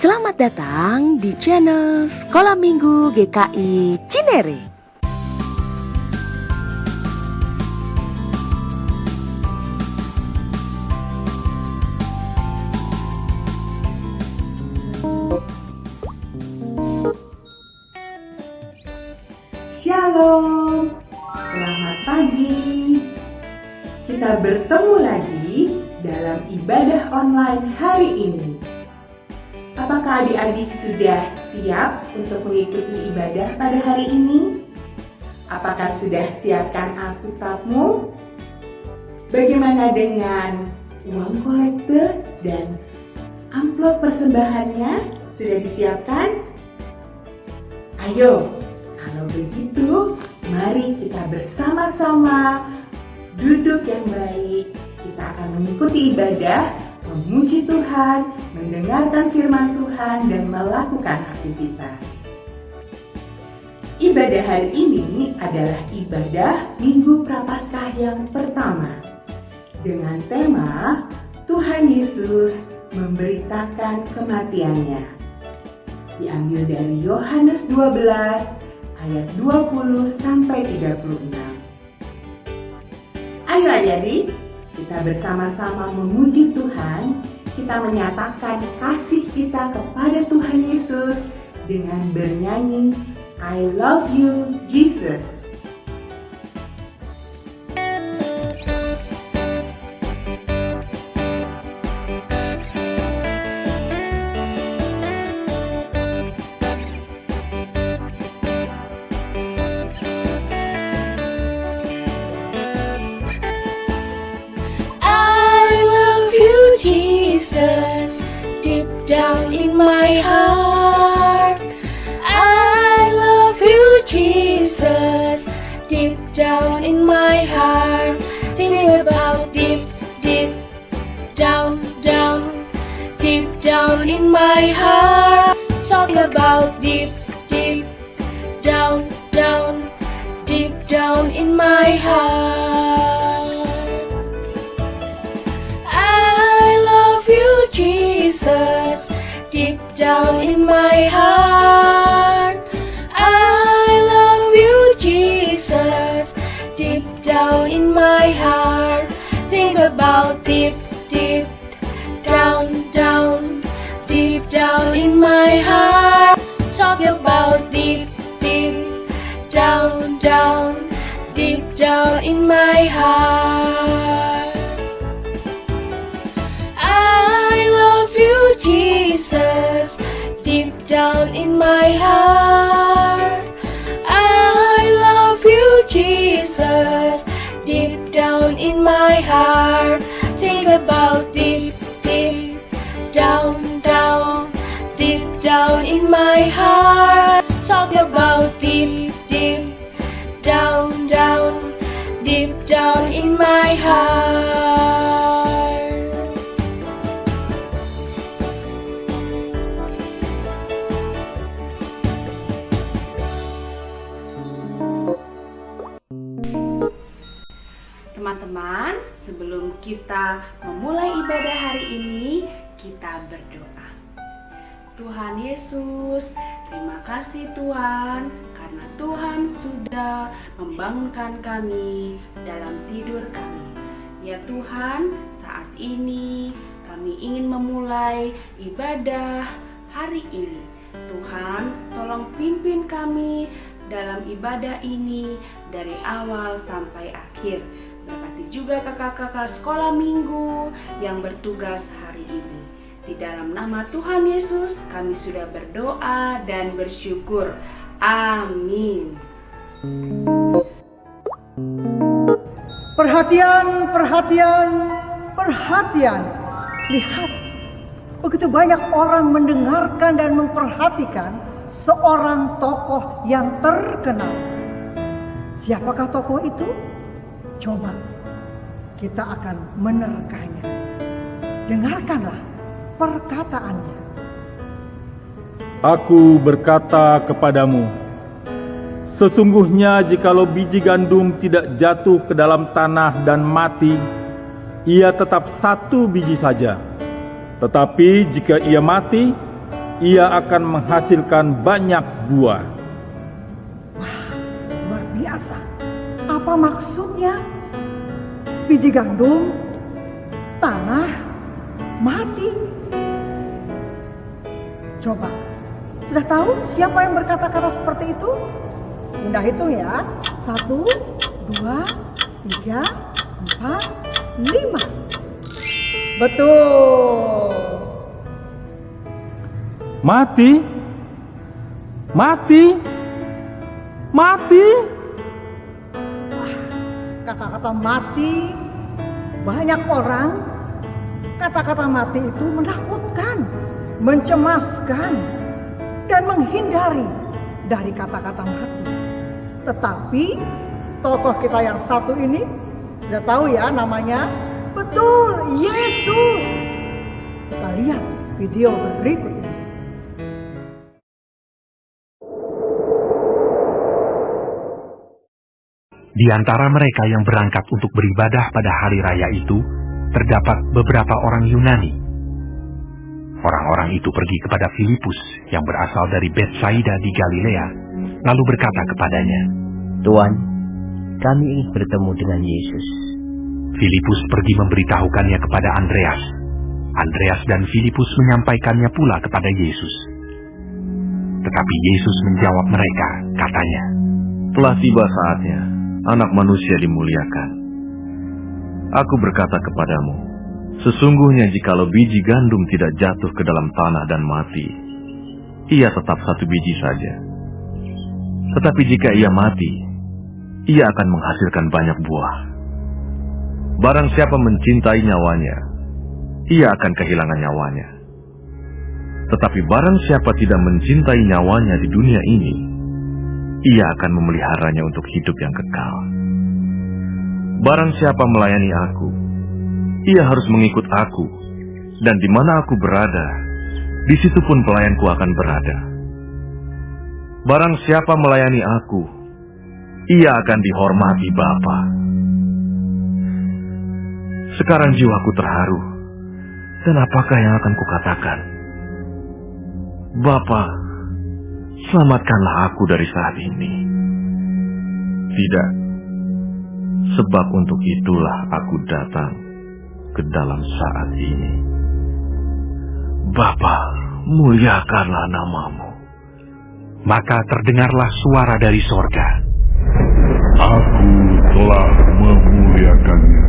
Selamat datang di channel Sekolah Minggu GKI Cinere. Shalom, selamat pagi. Kita bertemu lagi dalam ibadah online hari ini. Apakah adik-adik sudah siap untuk mengikuti ibadah pada hari ini? Apakah sudah siapkan Alkitabmu? Bagaimana dengan uang kolektor dan amplop persembahannya? Sudah disiapkan? Ayo, kalau begitu, mari kita bersama-sama duduk yang baik. Kita akan mengikuti ibadah, memuji Tuhan, mendengarkan firman Tuhan, dan melakukan aktivitas. Ibadah hari ini adalah ibadah Minggu Prapaskah yang pertama dengan tema Tuhan Yesus memberitakan kematiannya. Diambil dari Yohanes 12 ayat 20 sampai 36. Ayo adik-adik, kita bersama-sama memuji Tuhan. Kita menyatakan kasih kita kepada Tuhan Yesus dengan bernyanyi I love you Jesus. Jesus, deep down in my heart, I love you, Jesus, deep down in my heart. Think about deep down, deep down in my heart. Talk about deep down, deep down in my heart. Jesus, deep down in my heart, I love you, Jesus, deep down in my heart. Think about deep down, deep down in my heart. Talk about deep down, deep down in my heart. Jesus, deep down in my heart, I love you, Jesus, deep down in my heart. Think about deep down, deep down in my heart. Talk about deep down, deep down in my heart. Teman-teman, sebelum kita memulai ibadah hari ini, kita berdoa. Tuhan Yesus, terima kasih Tuhan, karena Tuhan sudah membangunkan kami dalam tidur kami. Ya Tuhan, saat ini kami ingin memulai ibadah hari ini. Tuhan, tolong pimpin kami dalam ibadah ini dari awal sampai akhir. Berkati juga kakak-kakak sekolah minggu yang bertugas hari ini. Di dalam nama Tuhan Yesus kami sudah berdoa dan bersyukur. Amin. Perhatian. Lihat, begitu banyak orang mendengarkan dan memperhatikan seorang tokoh yang terkenal. Siapakah tokoh itu? Coba kita akan menerkanya. Dengarkanlah perkataannya. Aku berkata kepadamu, sesungguhnya jikalau biji gandum tidak jatuh ke dalam tanah dan mati, ia tetap satu biji saja. Tetapi jika ia mati, ia akan menghasilkan banyak buah. Luar biasa. Apa maksudnya? Biji gandum, tanah, mati. Coba, sudah tahu siapa yang berkata-kata seperti itu? Udah hitung ya. 1, 2, 3, 4, 5. Betul. Mati, mati, mati. Kata-kata mati, banyak orang kata-kata mati itu menakutkan, mencemaskan, dan menghindari dari kata-kata mati. Tetapi tokoh kita yang satu ini sudah tahu ya namanya, betul, Yesus. Kita lihat video berikut ini. Di antara mereka yang berangkat untuk beribadah pada hari raya itu, terdapat beberapa orang Yunani. Orang-orang itu pergi kepada Filipus yang berasal dari Betsaida di Galilea, lalu berkata kepadanya, Tuan, kami ingin bertemu dengan Yesus. Filipus pergi memberitahukannya kepada Andreas. Andreas dan Filipus menyampaikannya pula kepada Yesus. Tetapi Yesus menjawab mereka, katanya, telah tiba saatnya Anak Manusia dimuliakan. Aku berkata kepadamu, sesungguhnya jikalau biji gandum tidak jatuh ke dalam tanah dan mati, ia tetap satu biji saja. Tetapi jika ia mati, ia akan menghasilkan banyak buah. Barang siapa mencintai nyawanya, ia akan kehilangan nyawanya. Tetapi barang siapa tidak mencintai nyawanya di dunia ini, ia akan memeliharanya untuk hidup yang kekal. Barang siapa melayani aku, ia harus mengikut aku, dan di mana aku berada, di situ pun pelayanku akan berada. Barang siapa melayani aku, ia akan dihormati Bapa. Sekarang jiwaku terharu, dan apakah yang akan kukatakan? Bapa, selamatkanlah aku dari saat ini. Tidak, sebab untuk itulah aku datang ke dalam saat ini. Bapa, muliakanlah namamu. maka terdengarlah suara dari sorga. Aku telah memuliakannya,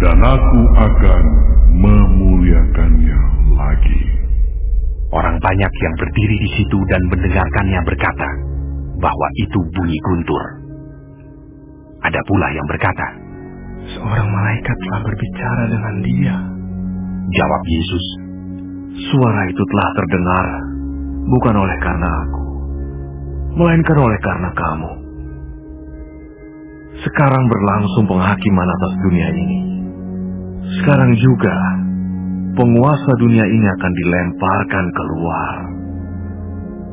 dan aku akan memuliakannya lagi. Orang banyak yang berdiri di situ dan mendengarkannya berkata bahwa itu bunyi guntur. Ada pula yang berkata, Seorang malaikat telah berbicara dengan dia. Jawab Yesus, Suara itu telah terdengar bukan oleh karena aku, melainkan oleh karena kamu. Sekarang berlangsung penghakiman atas dunia ini. Sekarang juga penguasa dunia ini akan dilemparkan keluar.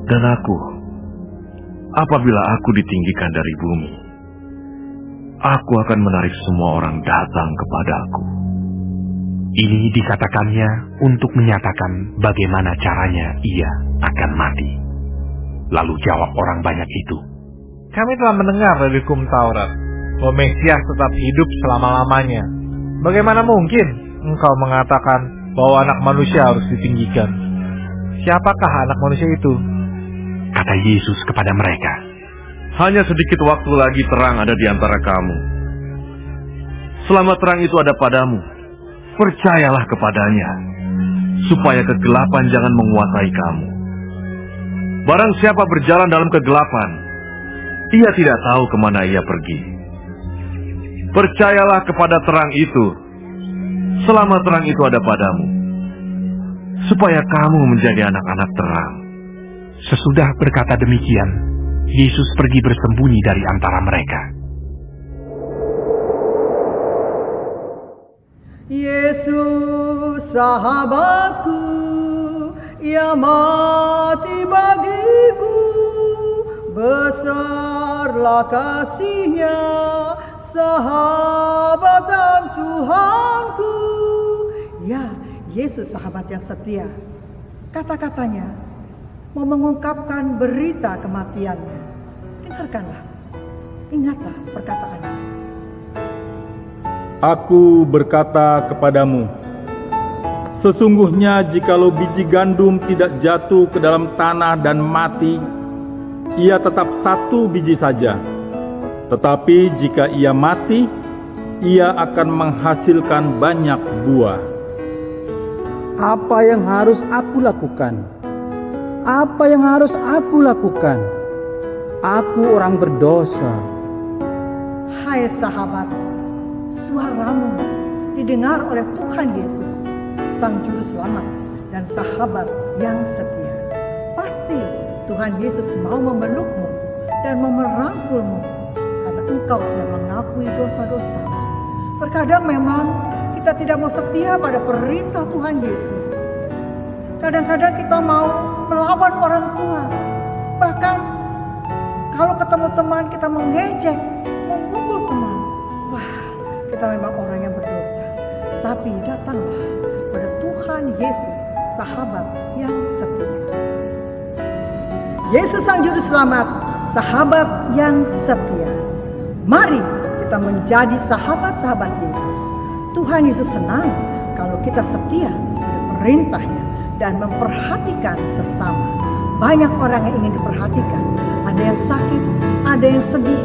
Dan aku, apabila aku ditinggikan dari bumi, aku akan menarik semua orang datang kepadaku. ini dikatakannya untuk menyatakan bagaimana caranya ia akan mati. Lalu jawab orang banyak itu, Kami telah mendengar dari hukum Taurat bahwa Mesias tetap hidup selama-lamanya. Bagaimana mungkin engkau mengatakan bahwa anak manusia harus ditinggikan? Siapakah anak manusia itu? Kata Yesus kepada mereka, Hanya sedikit waktu lagi terang ada di antara kamu. Selama terang itu ada padamu, percayalah kepadanya, supaya kegelapan jangan menguasai kamu. Barang siapa berjalan dalam kegelapan, ia tidak tahu kemana ia pergi. Percayalah kepada terang itu, selama terang itu ada padamu, supaya kamu menjadi anak-anak terang. Sesudah berkata demikian, Yesus pergi bersembunyi dari antara mereka. Yesus sahabatku, ia mati bagiku, besarlah kasihnya, sahabat dan Tuhanku. Ya, Yesus sahabat yang setia. Kata-katanya mau mengungkapkan berita kematiannya. Dengarkanlah, ingatlah perkataannya. Aku berkata kepadamu, sesungguhnya jikalau biji gandum tidak jatuh ke dalam tanah dan mati, ia tetap satu biji saja. Tetapi jika ia mati, ia akan menghasilkan banyak buah. Apa yang harus aku lakukan? Apa yang harus aku lakukan? Aku orang berdosa. Hai sahabat, suaramu didengar oleh Tuhan Yesus, Sang Juru Selamat dan sahabat yang setia. Pasti Tuhan Yesus mau memelukmu dan merangkulmu karena engkau sudah mengakui dosa-dosa. Terkadang memang kita tidak mau setia pada perintah Tuhan Yesus. Kadang-kadang kita mau melawan orang tua. Bahkan kalau ketemu teman kita mengejek, memukul teman. Wah, kita memang orang yang berdosa. Tapi datanglah pada Tuhan Yesus, sahabat yang setia. Yesus Sang Juru Selamat, sahabat yang setia. Mari kita menjadi sahabat-sahabat Yesus. Tuhan Yesus senang kalau kita setia pada perintahnya dan memperhatikan sesama. Banyak orang yang ingin diperhatikan. Ada yang sakit, ada yang sedih.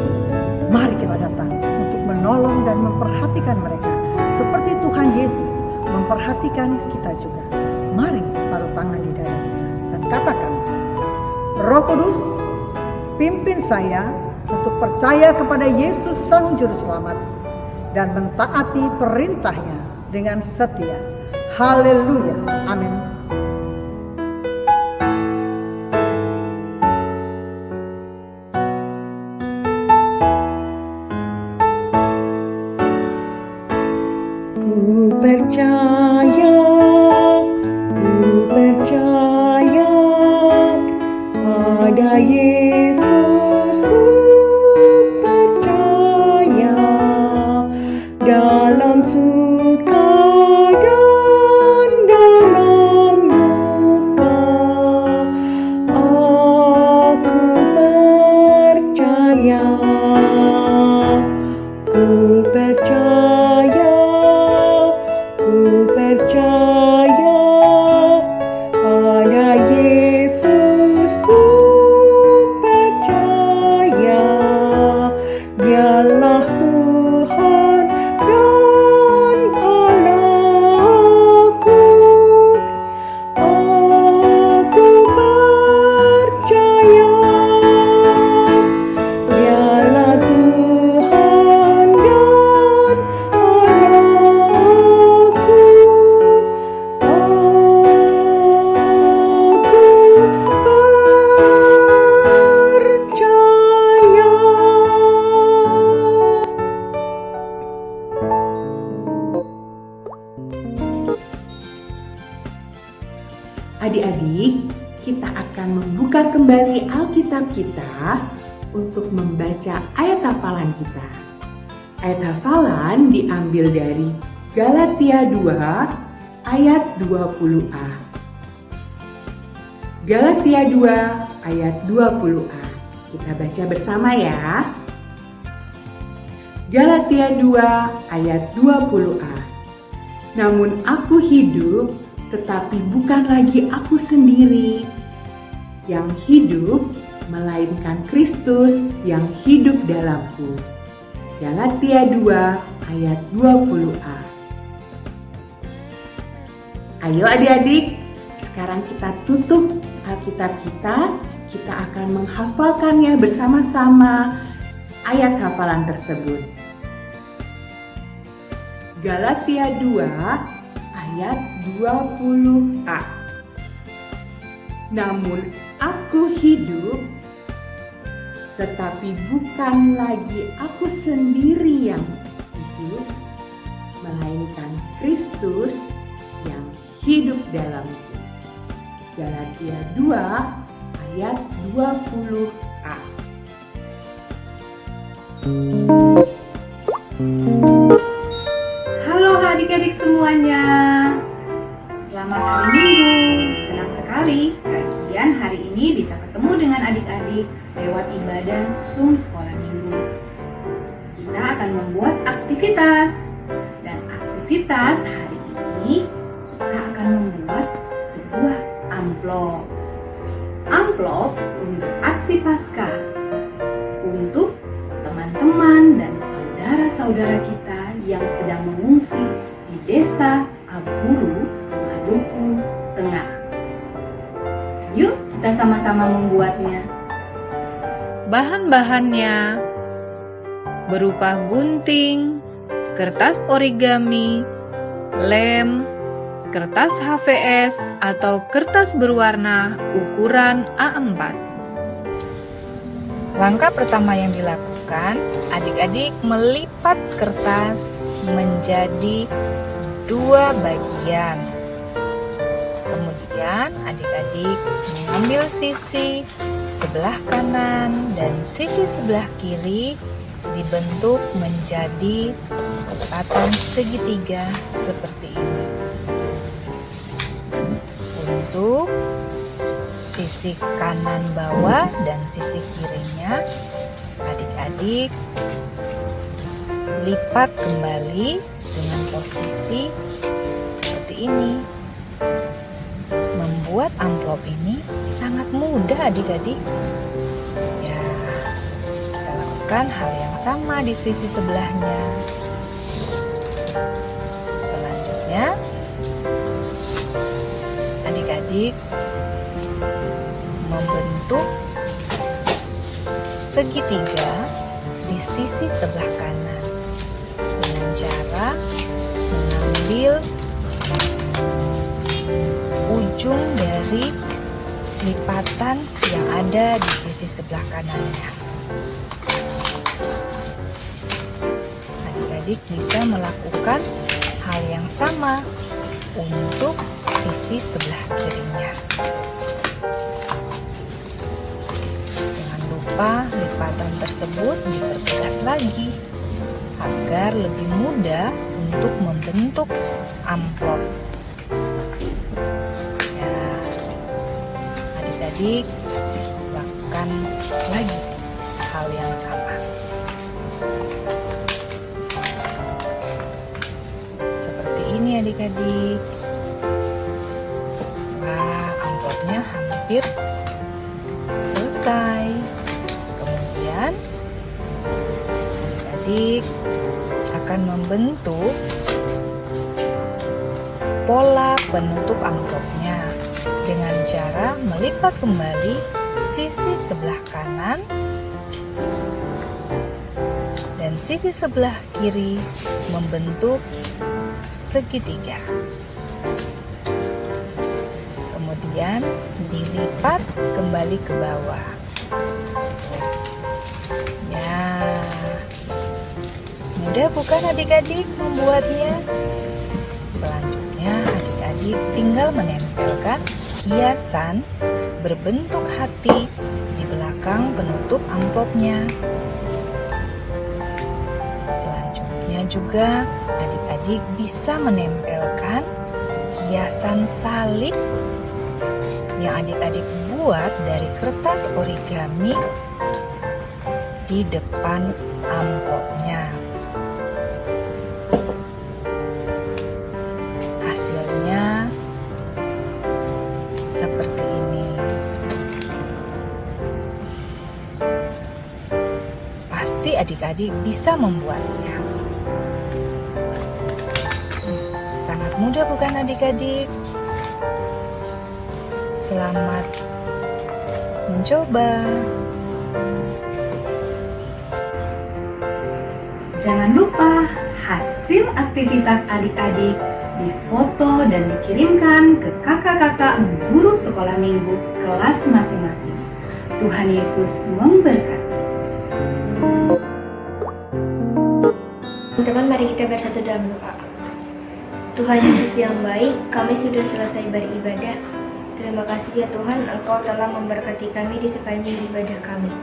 Mari kita datang untuk menolong dan memperhatikan mereka. Seperti Tuhan Yesus memperhatikan kita juga. Mari taruh tangan di dada kita dan katakan, Roh Kudus, pimpin saya untuk percaya kepada Yesus Sang Juru Selamat dan mentaati perintahnya dengan setia. Haleluya. Amin. Ku percaya pada Yesus, ku percaya dalam suka dan dalam duka. Aku percaya, ku percaya pada Yesus, ku percaya Dialah Tuhan dan Allahku. Aku percaya Dialah Tuhan dan Allahku. Adik-adik, kita akan membuka kembali Alkitab kita untuk membaca ayat hafalan kita. Ayat hafalan diambil dari Galatia 2 ayat 20a. Galatia 2 ayat 20a. Kita baca bersama ya. Galatia 2 ayat 20a. Namun aku hidup, tetapi bukan lagi aku sendiri yang hidup, melainkan Kristus yang hidup dalamku. Galatia 2 ayat 20a. Ayo adik-adik, sekarang kita tutup Alkitab kita. Kita akan menghafalkannya bersama-sama ayat hafalan tersebut. Galatia 2 ayat 20a. Namun aku hidup, tetapi bukan lagi aku sendiri yang hidup, melainkan Kristus yang hidup dalamku. Galatia 2 ayat 20a. Halo adik-adik semuanya, selamat hari Minggu. Senang sekali kami bisa ketemu dengan adik-adik lewat ibadah Zoom sekolah minggu. Kita akan membuat aktivitas. Dan aktivitas hari ini kita akan membuat sebuah amplop. Amplop untuk aksi Paskah. Untuk teman-teman dan saudara-saudara kita yang sedang mengungsi di desa Aburu, Maluku Tengah. Yuk kita sama-sama membuatnya. Bahan-bahannya berupa gunting, kertas origami, lem, kertas HVS atau kertas berwarna ukuran A4. Langkah pertama yang dilakukan, adik-adik melipat kertas menjadi 2 bagian. Kemudian adik-adik mengambil sisi sebelah kanan dan sisi sebelah kiri dibentuk menjadi lipatan segitiga seperti ini. Untuk sisi kanan bawah dan sisi kirinya, adik-adik lipat kembali dengan posisi seperti ini. Membuat amplop ini sangat mudah adik-adik. Ya, kita lakukan hal yang sama di sisi sebelahnya. Selanjutnya, adik-adik membentuk segitiga di sisi sebelah kanan dengan cara mengambil ujung dari lipatan yang ada di sisi sebelah kanannya. Adik-adik bisa melakukan hal yang sama untuk sisi sebelah kirinya. Jangan lupa lipatan tersebut dipertegas lagi agar lebih mudah untuk membentuk amplop. Ya, adik-adik lakukan lagi hal yang sama. Seperti ini adik-adik. Wah, amplopnya hampir selesai. Kemudian adik-adik akan membentuk pola penutup amplopnya dengan cara melipat kembali sisi sebelah kanan dan sisi sebelah kiri membentuk segitiga. Kemudian dilipat kembali ke bawah. Ya, mudah bukan adik-adik membuatnya? Selanjutnya adik-adik tinggal menempelkan hiasan berbentuk hati di belakang penutup amplopnya. Selanjutnya juga adik-adik bisa menempelkan hiasan salib yang adik-adik buat dari kertas origami di depan amplopnya. Hasilnya seperti ini. Pasti adik-adik bisa membuatnya. Sangat mudah bukan adik-adik? Selamat mencoba. Jangan lupa hasil aktivitas adik-adik difoto dan dikirimkan ke kakak-kakak guru sekolah minggu kelas masing-masing. Tuhan Yesus memberkati. Teman-teman, mari kita bersatu dalam doa. Tuhan Yesus yang baik, kami sudah selesai beribadah. Terima kasih ya Tuhan, Engkau telah memberkati kami di sepanjang ibadah kami.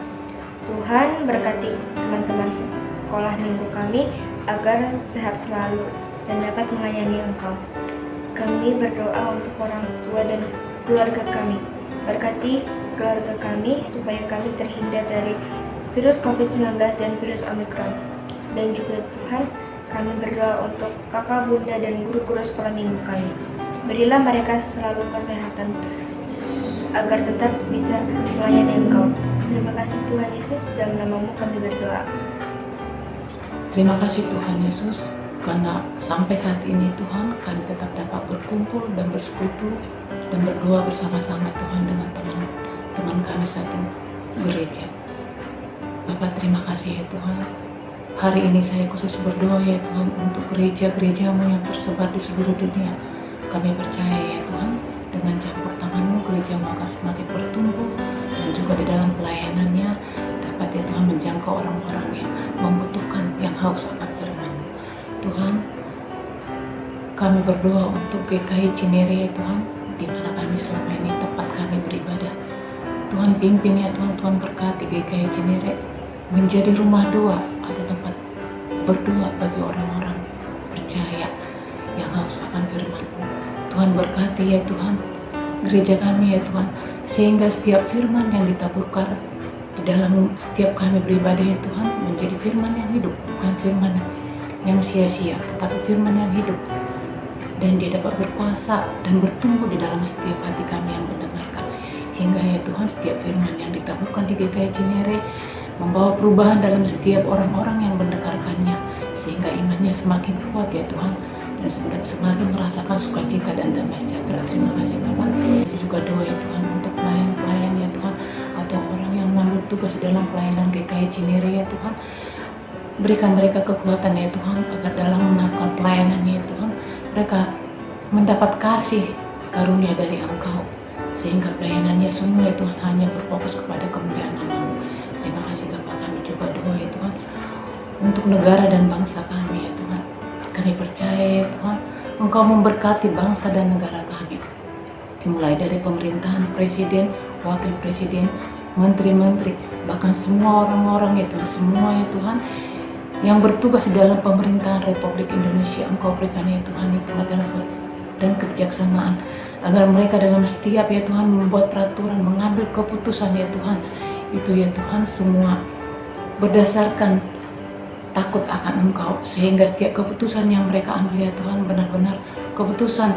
Tuhan, berkati teman-teman sekolah minggu kami agar sehat selalu dan dapat melayani Engkau. Kami berdoa untuk orang tua dan keluarga kami. Berkati keluarga kami supaya kami terhindar dari virus COVID-19 dan virus Omicron. Dan juga Tuhan, kami berdoa untuk kakak, bunda, dan guru-guru sekolah minggu kami. Berilah mereka selalu kesehatan agar tetap bisa melayani Engkau. Terima kasih Tuhan Yesus, dalam nama-Mu kami berdoa. Terima kasih Tuhan Yesus, karena sampai saat ini Tuhan kami tetap dapat berkumpul dan bersekutu dan berdoa bersama-sama Tuhan dengan teman-teman kami satu gereja. Bapak, terima kasih ya Tuhan. Hari ini saya khusus berdoa ya Tuhan untuk gereja-gereja-Mu yang tersebar di seluruh dunia. Kami percaya ya Tuhan, dengan campur tangan-Mu gereja-Mu akan semakin bertumbuh dan juga di dalam pelayanannya dapat ya Tuhan menjangkau orang-orang yang membutuhkan, yang haus akan firman-Mu. Tuhan, kami berdoa untuk GKI Cinere ya Tuhan, di mana kami selama ini tempat kami beribadah. Tuhan pimpin ya Tuhan, Tuhan berkati GKI Cinere menjadi rumah doa atau tempat berdoa bagi orang-orang percaya yang haus akan firman-Mu. Tuhan berkati ya Tuhan gereja kami ya Tuhan, sehingga setiap firman yang ditaburkan di dalam setiap kami beribadah ya Tuhan menjadi firman yang hidup, bukan firman yang sia-sia, tetapi firman yang hidup, dan dia dapat berkuasa dan bertumbuh di dalam setiap hati kami yang mendengarkan, hingga ya Tuhan setiap firman yang ditaburkan di GKI Cinere membawa perubahan dalam setiap orang-orang yang mendengarkannya, sehingga imannya semakin kuat ya Tuhan, dan semakin merasakan sukacita dan damai sejahtera. Terima kasih Bapak. Juga doa ya Tuhan untuk pelayan-pelayan ya Tuhan, atau orang yang mengambil tugas dalam pelayanan GKI Cinere ya Tuhan. Berikan mereka kekuatan ya Tuhan, agar dalam melakukan pelayanan ya Tuhan, mereka mendapat kasih karunia dari Engkau, sehingga pelayanannya semua ya Tuhan hanya berfokus kepada kemuliaan nama-Mu. Terima kasih Bapak. Kami juga doa ya Tuhan untuk negara dan bangsa kami ya Tuhan. Kami percaya ya Tuhan, Engkau memberkati bangsa dan negara kami, dimulai dari pemerintahan, presiden, wakil presiden, menteri-menteri, bahkan semua orang-orang ya Tuhan, semua ya Tuhan yang bertugas dalam pemerintahan Republik Indonesia. Engkau berikan ya Tuhan hikmat dan kebijaksanaan, agar mereka dalam setiap ya Tuhan membuat peraturan, mengambil keputusan ya Tuhan, itu ya Tuhan semua berdasarkan takut akan Engkau, sehingga setiap keputusan yang mereka ambil ya Tuhan benar-benar keputusan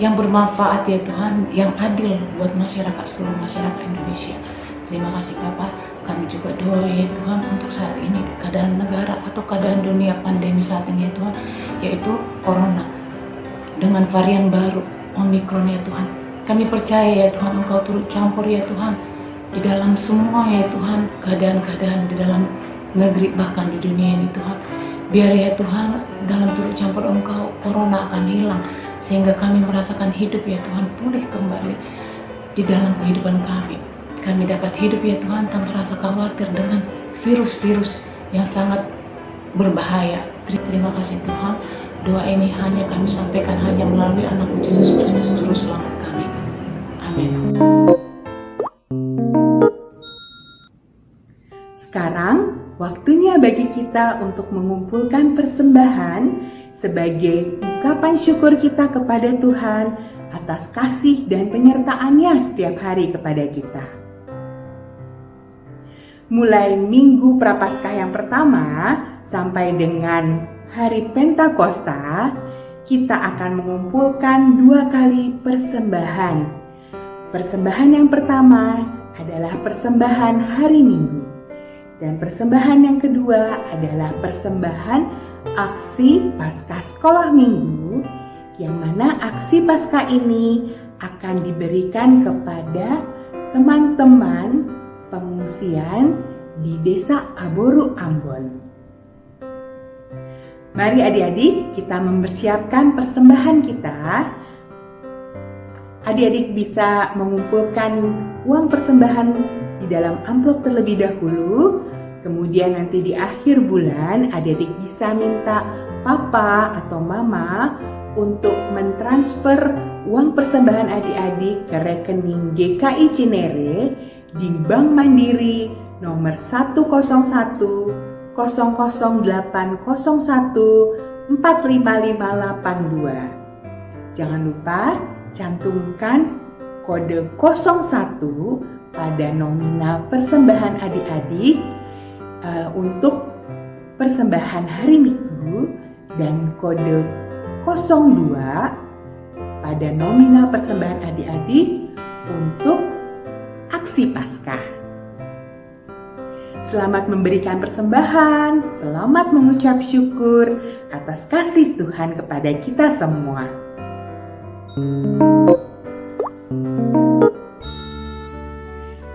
yang bermanfaat ya Tuhan, yang adil buat masyarakat, seluruh masyarakat Indonesia. Terima kasih Bapak. Kami juga doa ya Tuhan untuk saat ini keadaan negara atau keadaan dunia pandemi saat ini ya Tuhan, yaitu Corona dengan varian baru Omicron ya Tuhan. Kami percaya ya Tuhan Engkau turut campur ya Tuhan di dalam semua ya Tuhan keadaan-keadaan di dalam negeri bahkan di dunia ini Tuhan. Biar ya Tuhan dalam turut campur Engkau Corona akan hilang, sehingga kami merasakan hidup ya Tuhan pulih kembali di dalam kehidupan kami. Kami dapat hidup ya Tuhan tanpa rasa khawatir dengan virus-virus yang sangat berbahaya. Terima kasih Tuhan. Doa ini hanya kami sampaikan hanya melalui anak-Mu Yesus Kristus Juru Selamat kami. Amin. Sekarang waktunya bagi kita untuk mengumpulkan persembahan sebagai ungkapan syukur kita kepada Tuhan atas kasih dan penyertaannya setiap hari kepada kita. Mulai Minggu Prapaskah yang pertama sampai dengan hari Pentakosta, kita akan mengumpulkan 2 kali persembahan. Persembahan yang pertama adalah persembahan hari Minggu, dan persembahan yang kedua adalah persembahan aksi Paskah Sekolah Minggu, yang mana aksi Paskah ini akan diberikan kepada teman-teman pengungsian di Desa Aboru Ambon. Mari adik-adik kita mempersiapkan persembahan kita. Adik-adik bisa mengumpulkan uang persembahan di dalam amplop terlebih dahulu. Kemudian nanti di akhir bulan adik-adik bisa minta papa atau mama untuk mentransfer uang persembahan adik-adik ke rekening GKI Cinere di Bank Mandiri nomor 101 00801 45582. Jangan lupa cantumkan kode 01 pada nominal persembahan adik-adik untuk persembahan hari Minggu dan kode 02 pada nominal persembahan adik-adik untuk aksi Paskah. Selamat memberikan persembahan, selamat mengucap syukur atas kasih Tuhan kepada kita semua.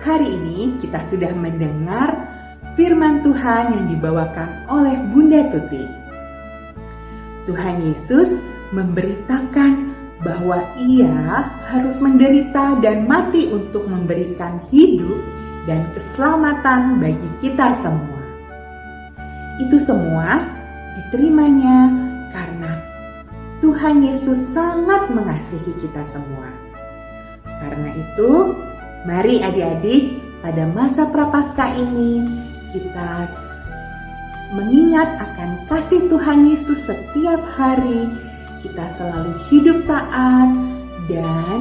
Hari ini kita sudah mendengar firman Tuhan yang dibawakan oleh Bunda Tuti. Tuhan Yesus memberitakan bahwa Ia harus menderita dan mati untuk memberikan hidup dan keselamatan bagi kita semua. Itu semua diterimanya karena Tuhan Yesus sangat mengasihi kita semua. Karena itu, mari adik-adik pada masa Prapaskah ini kita mengingat akan kasih Tuhan Yesus setiap hari. Kita selalu hidup taat dan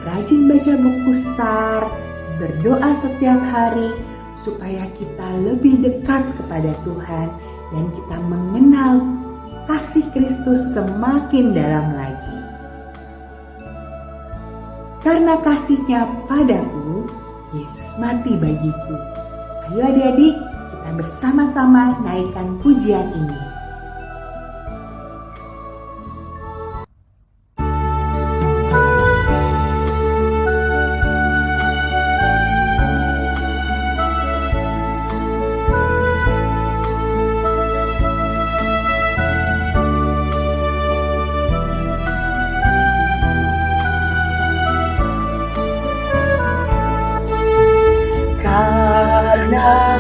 rajin baca buku Star, berdoa setiap hari supaya kita lebih dekat kepada Tuhan dan kita mengenal kasih Kristus semakin dalam lagi. Karena kasih-Nya padaku, Yesus mati bagiku. Ayo adik-adik, kita bersama-sama naikkan pujian ini.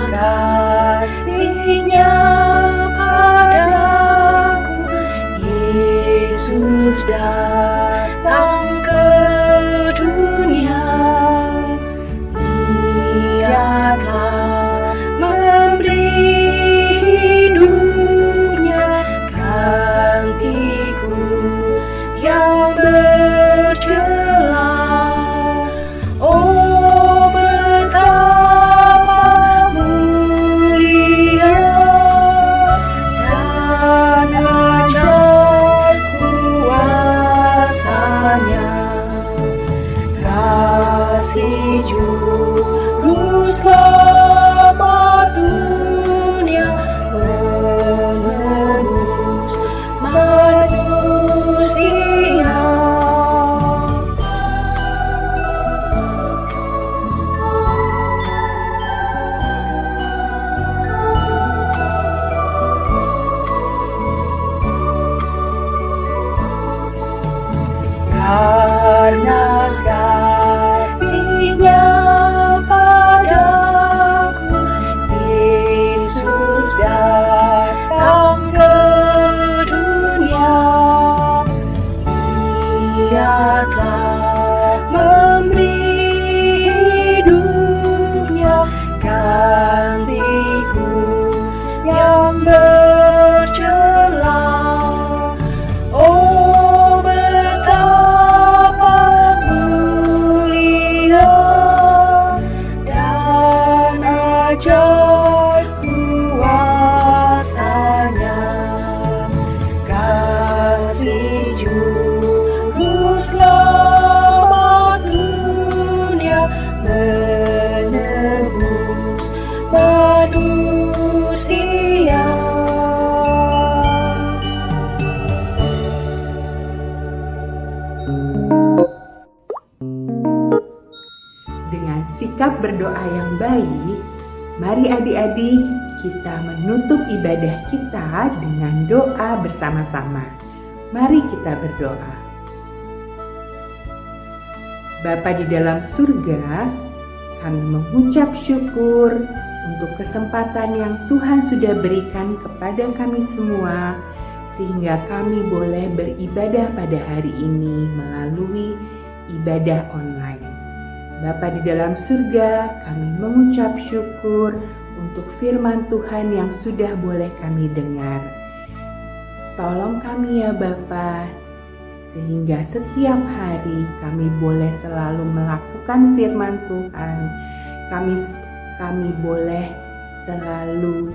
Kasih-Nya padaku, Yesus datang ke dunia. Ia telah memberi hidupnya, gantiku yang bercelah. Oh, betapa mulia dan ajaib kuasa-Nya. Kasih Juru Selamat dunia, menebus manusia. Karena kasih-Nya padaku, Yesus datang ke dunia. Ia telah memberi hidupnya, gantiku yang bercelah. Oh, betapa mulia dan ajaib kuasa-Nya. Kasih Juru Selamat dunia, menebus manusia. Dengan sikap berdoa yang baik, mari adik-adik kita menutup ibadah kita dengan doa bersama-sama. Mari kita berdoa. Bapa di dalam surga, kami mengucap syukur untuk kesempatan yang Tuhan sudah berikan kepada kami semua, sehingga kami boleh beribadah pada hari ini melalui ibadah online. Bapa di dalam surga, kami mengucap syukur untuk firman Tuhan yang sudah boleh kami dengar. Tolong kami ya Bapa, sehingga setiap hari kami boleh selalu melakukan firman Tuhan kami boleh selalu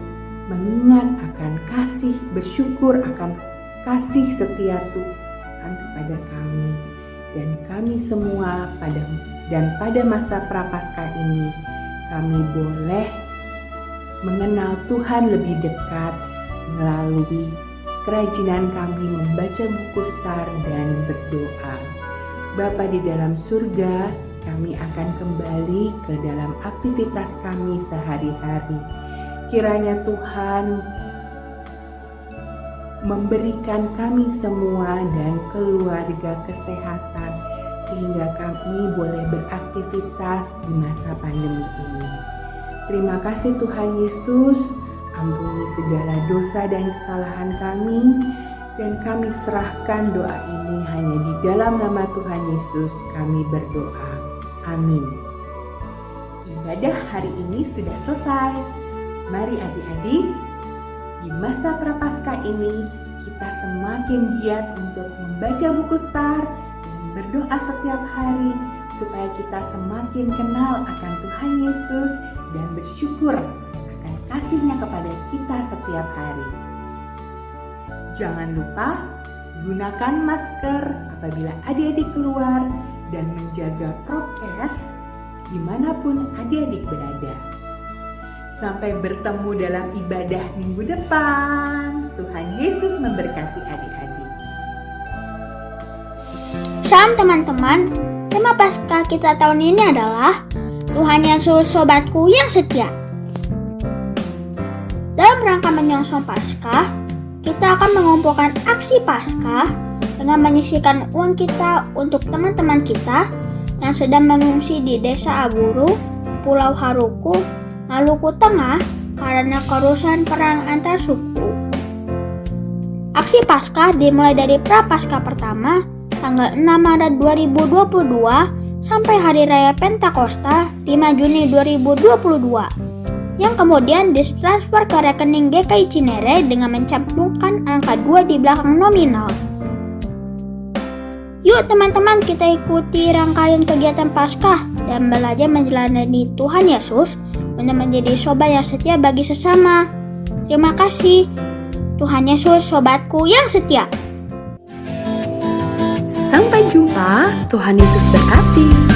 mengingat akan kasih, bersyukur akan kasih setia Tuhan kepada kami. Dan kami semua pada masa Prapaskah ini, kami boleh mengenal Tuhan lebih dekat melalui kerajinan kami membaca buku Star dan berdoa. Bapa di dalam surga, kami akan kembali ke dalam aktivitas kami sehari-hari. Kiranya Tuhan memberikan kami semua dan keluarga kesehatan sehingga kami boleh beraktivitas di masa pandemi ini. Terima kasih Tuhan Yesus, ampuni segala dosa dan kesalahan kami, dan kami serahkan doa ini hanya di dalam nama Tuhan Yesus kami berdoa. Amin. Ibadah hari ini sudah selesai. Mari adik-adik, di masa Prapaskah ini kita semakin giat untuk membaca buku Star dan berdoa setiap hari supaya kita semakin kenal akan Tuhan Yesus dan bersyukur akan kasih-Nya kepada kita setiap hari. Jangan lupa gunakan masker apabila adik-adik keluar dan menjaga prokes dimanapun adik-adik berada. Sampai bertemu dalam ibadah minggu depan. Tuhan Yesus memberkati adik-adik. Salam teman-teman, tema Paskah kita tahun ini adalah Tuhan Yesus sobatku yang setia. Dalam rangka menyongsong Paskah, kita akan mengumpulkan aksi Paskah dengan menyisihkan uang kita untuk teman-teman kita yang sedang mengungsi di Desa Aburu, Pulau Haruku, Maluku Tengah karena kerusuhan perang antar suku. Aksi Paskah dimulai dari Prapaskah pertama tanggal 6 Maret 2022 sampai Hari Raya Pentakosta 5 Juni 2022 yang kemudian ditransfer ke rekening GKI Cinere dengan mencantumkan angka 2 di belakang nominal. Yuk teman-teman, kita ikuti rangkaian kegiatan Paskah dan belajar menjalani Tuhan Yesus untuk menjadi sobat yang setia bagi sesama. Terima kasih. Tuhan Yesus sobatku yang setia. Sampai jumpa, Tuhan Yesus berkati.